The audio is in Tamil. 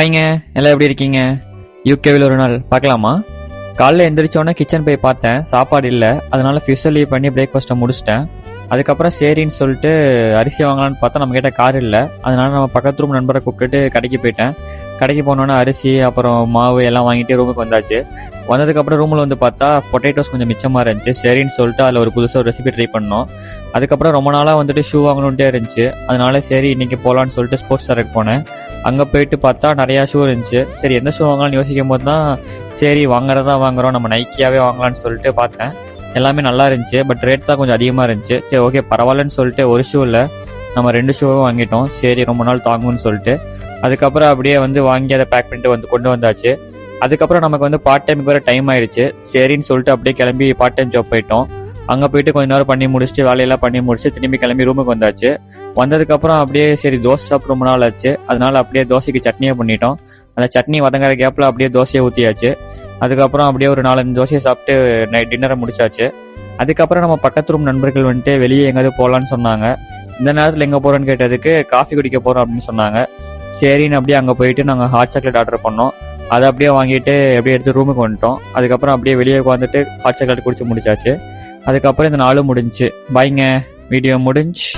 ஹாய்ங்க, எல்லாம் எப்படி இருக்கீங்க? யூகேவில் ஒரு நாள் பார்க்கலாமா? காலைல எந்திரிச்சோன்னே கிச்சன் போய் பார்த்தேன், சாப்பாடு இல்லை. அதனால ஃபியூச்சர் லீவ் பண்ணி பிரேக்ஃபாஸ்ட்டை முடிச்சிட்டேன். அதுக்கப்புறம் சரின்னு சொல்லிட்டு அரிசி வாங்கலான்னு பார்த்தா நம்ம கிட்ட கார் இல்லை. அதனால நம்ம பக்கத்து ரூம் நண்பரை கூப்பிட்டுட்டு கடைக்கு போயிட்டேன். கடைக்கு போனோன்னே அரிசி அப்புறம் மாவு எல்லாம் வாங்கிட்டு ரூமுக்கு வந்தாச்சு. வந்ததுக்கப்புறம் ரூமில் வந்து பார்த்தா பொட்டேட்டோஸ் கொஞ்சம் மிச்சமாக இருந்துச்சு. சரின்னு சொல்லிட்டு அதில் ஒரு புதுசாக ஒரு ரெசிபி ட்ரை பண்ணோம். அதுக்கப்புறம் ரொம்ப நாளாக வந்துட்டு ஷூ வாங்கணுன்ட்டே இருந்துச்சு. அதனால சரி இன்னைக்கு போகலான்னு சொல்லிட்டு ஸ்போர்ட்ஸ் ஸ்டாருக்கு போனேன். அங்கே போயிட்டு பார்த்தா நிறையா ஷூ இருந்துச்சு. சரி எந்த ஷூ வாங்கலாம்னு யோசிக்கும் போது தான் சரி வாங்குறதா வாங்குறோம், நம்ம நைக்கியாவே வாங்கலான்னு சொல்லிட்டு பார்த்தேன். எல்லாமே நல்லா இருந்துச்சு, பட் ரேட் தான் கொஞ்சம் அதிகமாக இருந்துச்சு. சரி ஓகே பரவாயில்லன்னு சொல்லிட்டு ஒரு ஷூ இல்லை, நம்ம 2 ஷூவும் வாங்கிட்டோம். சரி ரொம்ப நாள் தாங்கும்னு சொல்லிட்டு அதுக்கப்புறம் அப்படியே வந்து வாங்கி அதை பேக் பண்ணிட்டு கொண்டு வந்தாச்சு. அதுக்கப்புறம் நமக்கு வந்து பார்ட் டைமுக்கு வர டைம் ஆயிடுச்சு. சரின்னு சொல்லிட்டு அப்படியே கிளம்பி பார்ட் டைம் ஜாப் போயிட்டோம். அங்கே போயிட்டு கொஞ்ச நேரம் பண்ணி முடிச்சுட்டு வேலையெல்லாம் பண்ணி முடிச்சு திரும்பி கிளம்பி ரூமுக்கு வந்தாச்சு. வந்ததுக்கப்புறம் அப்படியே சரி தோசை சாப்பிட்டு ரொம்ப நாள் ஆச்சு. அதனால அப்படியே தோசைக்கு சட்னியை பண்ணிட்டோம். அந்த சட்னி வதங்குற கேப்பில் அப்படியே தோசையை ஊற்றியாச்சு. அதுக்கப்புறம் அப்படியே ஒரு 4-5 தோசையை சாப்பிட்டு நைட் டின்னரை முடிச்சாச்சு. அதுக்கப்புறம் நம்ம பக்கத்து ரூம் நண்பர்கள் வந்துட்டு வெளியே எங்கேயாவது போகலான்னு சொன்னாங்க. இந்த நேரத்தில் எங்கே போகிறோன்னு கேட்டதுக்கு காஃபி குடிக்க போகிறோம் அப்படின்னு சொன்னாங்க. சரின்னு அப்படியே அங்கே போயிட்டு நாங்கள் ஹாட் சாக்லேட் ஆர்டர் பண்ணோம். அதை அப்படியே வாங்கிட்டு அப்படியே எடுத்து ரூமுக்கு வந்துட்டோம். அதுக்கப்புறம் அப்படியே வெளியே உட்காந்துட்டு ஹாட் சாக்லேட் குடிச்சு முடிச்சாச்சு. அதுக்கப்புறம் இந்த நாளும் முடிஞ்சு பாய்ங்க, வீடியோ முடிஞ்சு.